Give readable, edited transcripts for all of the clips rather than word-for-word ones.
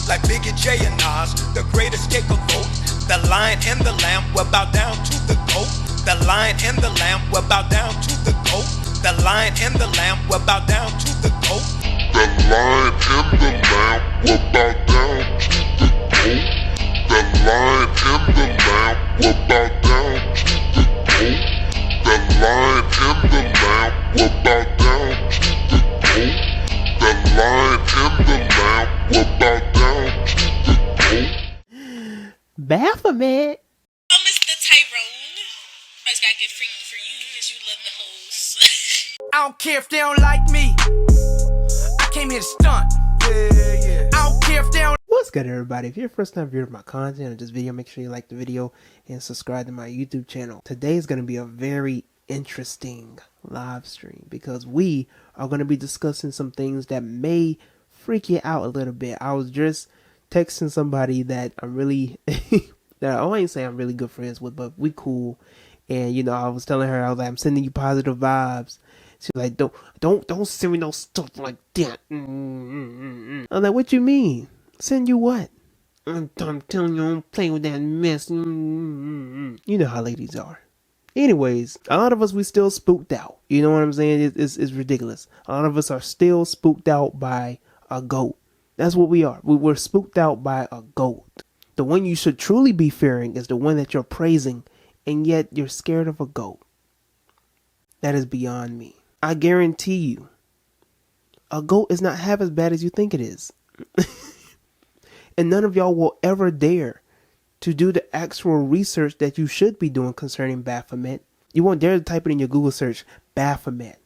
like Biggie J and Nas, the great escape of vote. The lion and the lamb will bow down to the goat. The lion and the lamb will bow down to the goat. The lion and the lamb will bow down to the goat. The lion and the lamb will bow down to the goat. The lion and the lamb will bow down to the goat. The lion and the lamb will bow down to the goat. The lion and the lamb will bow down to the goat. Baphomet. Oh, Mr. Tyrone. I just gotta get freaky for you because you love the hoes. I don't care if they don't like me. I came here to stunt. Yeah. I don't care if they don't. What's good, everybody? If you're a first time viewer of my content or this video, make sure you like the video and subscribe to my YouTube channel. Today is going to be a very interesting live stream because we are going to be discussing some things that may freak you out a little bit. I was just texting somebody that I'm really that I ain't say I'm really good friends with, but we cool. And you know, I was telling her, I was like, I'm sending you positive vibes. She's like, don't send me no stuff like that. I'm like, what you mean? Send you what? I'm telling you, don't play with that mess. You know how ladies are. Anyways, a lot of us, we still spooked out. You know what I'm saying? It's ridiculous. A lot of us are still spooked out by a goat. That's what we are. We're spooked out by a goat. The one you should truly be fearing is the one that you're praising, and yet you're scared of a goat. That is beyond me. I guarantee you, a goat is not half as bad as you think it is. And none of y'all will ever dare to do the actual research that you should be doing concerning Baphomet. You won't dare to type it in your Google search, Baphomet,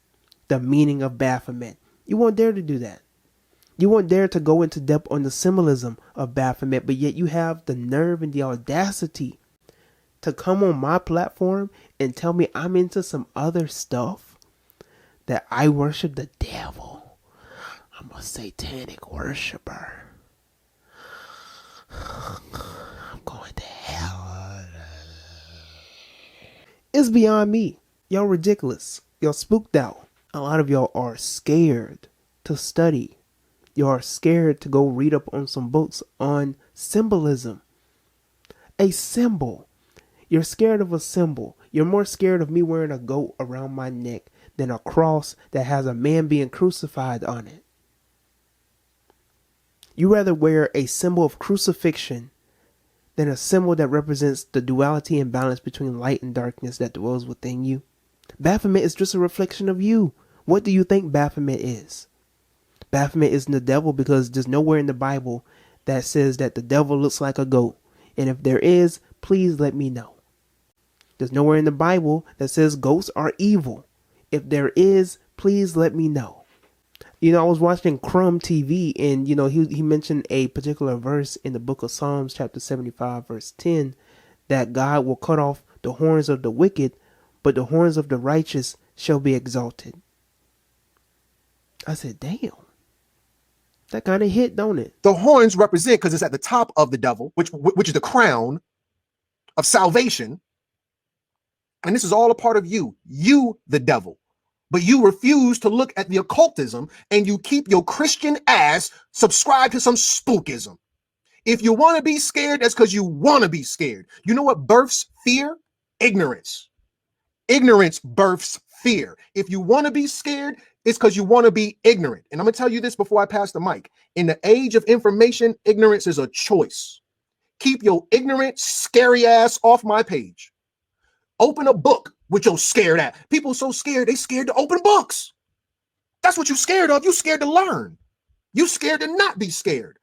the meaning of Baphomet. You won't dare to do that. You won't dare to go into depth on the symbolism of Baphomet, but yet you have the nerve and the audacity to come on my platform and tell me I'm into some other stuff, that I worship the devil. I'm a satanic worshiper. I'm going to hell. It's beyond me. Y'all ridiculous. Y'all spooked out. A lot of y'all are scared to study. Y'all are scared to go read up on some books on symbolism. A symbol. You're scared of a symbol. You're more scared of me wearing a goat around my neck than a cross that has a man being crucified on it. You rather wear a symbol of crucifixion than a symbol that represents the duality and balance between light and darkness that dwells within you. Baphomet is just a reflection of you. What do you think Baphomet is? Baphomet isn't the devil because there's nowhere in the Bible that says that the devil looks like a goat. And if there is, please let me know. There's nowhere in the Bible that says goats are evil. If there is, please let me know. You know, I was watching Crumb TV and, you know, he mentioned a particular verse in the book of Psalms, chapter 75, verse 10, that God will cut off the horns of the wicked, but the horns of the righteous shall be exalted. I said, damn. That kind of hit, don't it? The horns represent, because it's at the top of the devil, which is the crown of salvation. And this is all a part of you, the devil. But you refuse to look at the occultism and you keep your Christian ass subscribed to some spookism. If you want to be scared, that's because you want to be scared. You know what births fear? Ignorance. Ignorance births fear. If you want to be scared, it's because you want to be ignorant. And I'm going to tell you this before I pass the mic. In the age of information, ignorance is a choice. Keep your ignorant, scary ass off my page. Open a book with your scared ass. People so scared, they scared to open books. That's what you're scared of. You're scared to learn. You're scared to not be scared.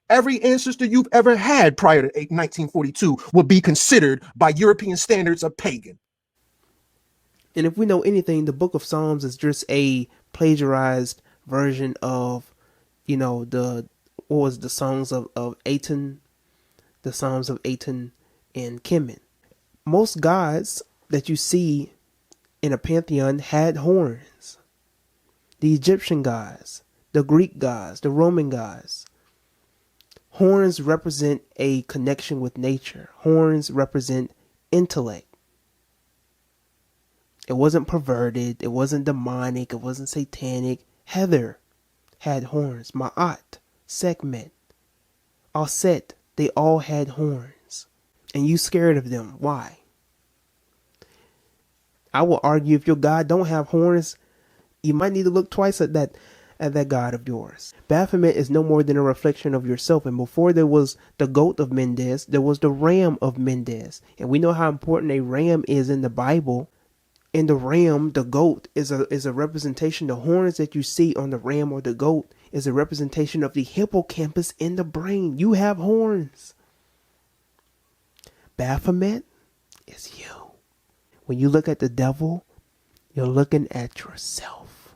Every ancestor you've ever had prior to 1942 will be considered by European standards a pagan. And if we know anything, the book of Psalms is just a plagiarized version of, you know, the songs of Aten, the Psalms of Aten and Kemen. Most gods that you see in a pantheon had horns. The Egyptian gods, the Greek gods, the Roman gods. Horns represent a connection with nature. Horns represent intellect. It wasn't perverted. It wasn't demonic. It wasn't satanic. Heather had horns. Ma'at, Sekhmet, all set. They all had horns. And you scared of them. Why? I will argue if your God don't have horns, you might need to look twice at that God of yours. Baphomet is no more than a reflection of yourself. And before there was the goat of Mendes, there was the ram of Mendes. And we know how important a ram is in the Bible. And the ram, the goat, is a representation. The horns that you see on the ram or the goat is a representation of the hippocampus in the brain. You have horns. Baphomet is you. When you look at the devil, you're looking at yourself.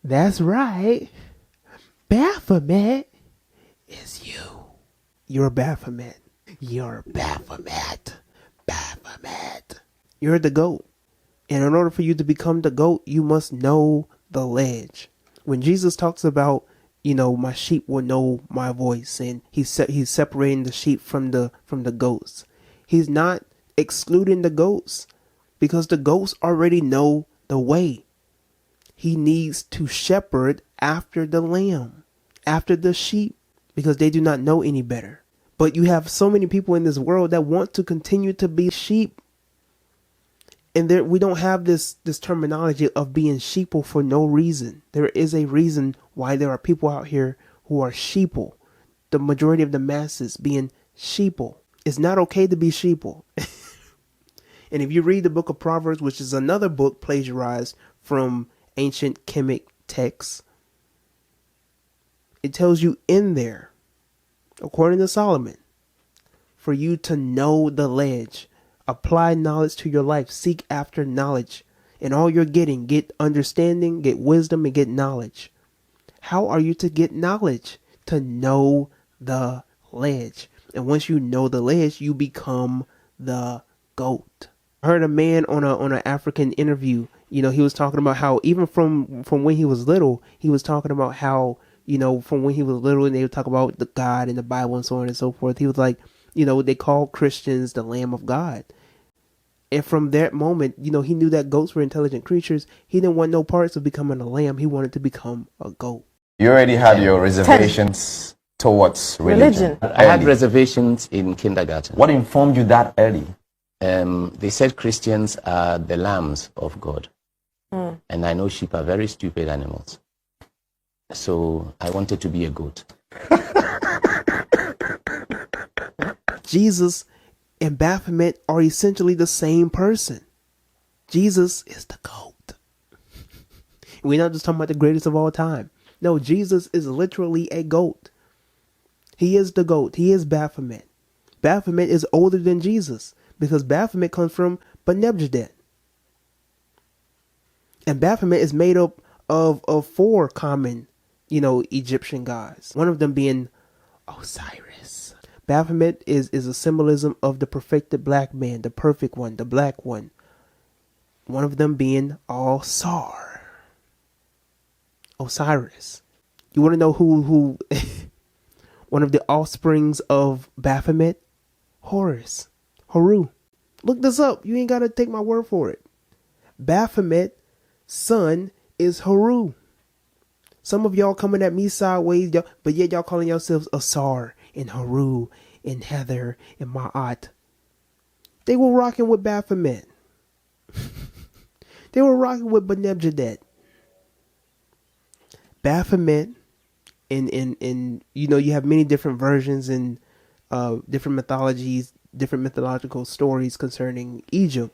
That's right. Baphomet is you. You're Baphomet. You're Baphomet. Baphomet. You're the goat. And in order for you to become the goat, you must know the ledge. When Jesus talks about, my sheep will know my voice, and he's separating the sheep from the goats. He's not excluding the goats because the goats already know the way. He needs to shepherd after the lamb, after the sheep, because they do not know any better. But you have so many people in this world that want to continue to be sheep. And we don't have this terminology of being sheeple for no reason. There is a reason why there are people out here who are sheeple. The majority of the masses being sheeple. It's not okay to be sheeple. And if you read the book of Proverbs, which is another book plagiarized from ancient Kemet texts, it tells you in there, according to Solomon, for you to know the ledge. Apply knowledge to your life. Seek after knowledge. And all you're getting, get understanding, get wisdom, and get knowledge. How are you to get knowledge? To know the ledge. And once you know the ledge, you become the goat. I heard a man on an African interview. He was talking about how even from when he was little, he was talking about how, from when he was little, and they would talk about the God and the Bible and so on and so forth. He was like, they call Christians the Lamb of God. And from that moment, he knew that goats were intelligent creatures. He didn't want no parts of becoming a lamb. He wanted to become a goat. You already had your reservations towards religion. I had reservations in kindergarten. What informed you that early? They said Christians are the lambs of God. And I know sheep are very stupid animals. So I wanted to be a goat. Jesus and Baphomet are essentially the same person. Jesus is the goat. We're not just talking about the greatest of all time. No, Jesus is literally a goat. He is the goat. He is Baphomet. Baphomet is older than Jesus because Baphomet comes from Benebjadet. And Baphomet is made up of 4 common, Egyptian gods. One of them being Osiris. Baphomet is a symbolism of the perfected black man, the perfect one, the black one. One of them being All-Sar. Osiris. You want to know who one of the offsprings of Baphomet? Horus. Horu. Look this up. You ain't got to take my word for it. Baphomet son is Horu. Some of y'all coming at me sideways, but yet y'all calling yourselves Asar and Horu and Heather and Ma'at. They were rocking with Baphomet. They were rocking with Benebjadet. Baphomet, and you have many different versions and different mythologies, different mythological stories concerning Egypt.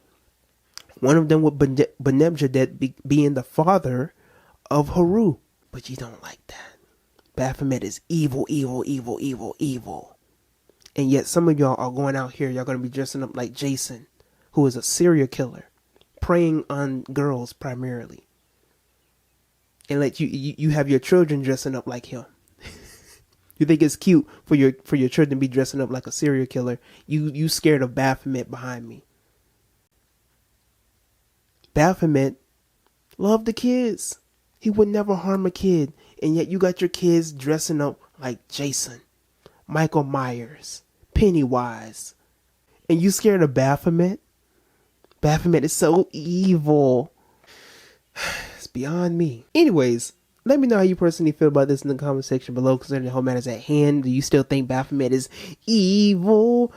One of them with Benebjadet being the father of Horu. But you don't like that. Baphomet is evil, evil, evil, evil, evil. And yet some of y'all are going out here, y'all going to be dressing up like Jason, who is a serial killer, preying on girls primarily. And let you have your children dressing up like him. You think it's cute for your children to be dressing up like a serial killer. You scared of Baphomet behind me. Baphomet loved the kids. He would never harm a kid. And yet you got your kids dressing up like Jason, Michael Myers, Pennywise. And you scared of Baphomet? Baphomet is so evil. It's beyond me. Anyways, let me know how you personally feel about this in the comment section below concerning the whole matters at hand. Do you still think Baphomet is evil?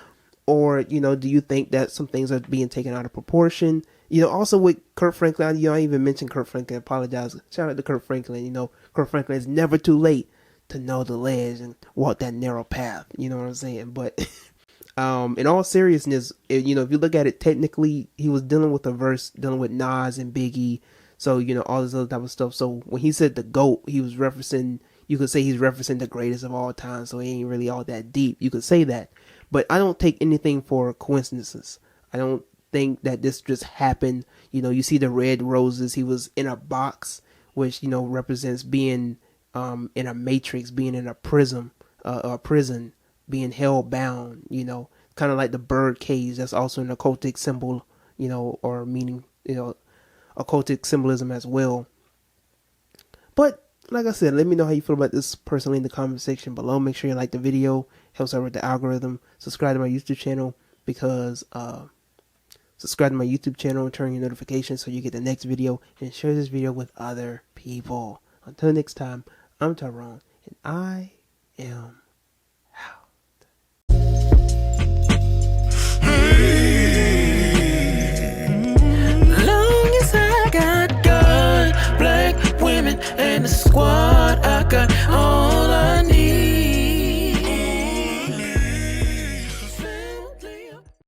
Or, you know, do you think that some things are being taken out of proportion? You know, also with Kirk Franklin, you know, I even mentioned Kirk Franklin. I apologize. Shout out to Kirk Franklin. You know, Kirk Franklin is never too late to know the ledge and walk that narrow path. You know what I'm saying? But in all seriousness, you know, if you look at it technically, he was dealing with a verse, dealing with Nas and Biggie. So, you know, all this other type of stuff. So when he said the GOAT, he was referencing, you could say he's referencing the greatest of all time. So he ain't really all that deep. You could say that. But I don't take anything for coincidences. I don't think that this just happened. You know, you see the red roses. He was in a box, which, you know, represents being in a matrix, being in a prison, being held bound, you know, kind of like the bird cage. That's also an occultic symbol, you know, or meaning, you know, occultic symbolism as well. But like I said, let me know how you feel about this personally in the comment section below. Make sure you like the video. Helps out with the algorithm. Subscribe to my YouTube channel because subscribe to my YouTube channel and turn your notifications so you get the next video, and share this video with other people. Until next time, I'm Tyrone and I am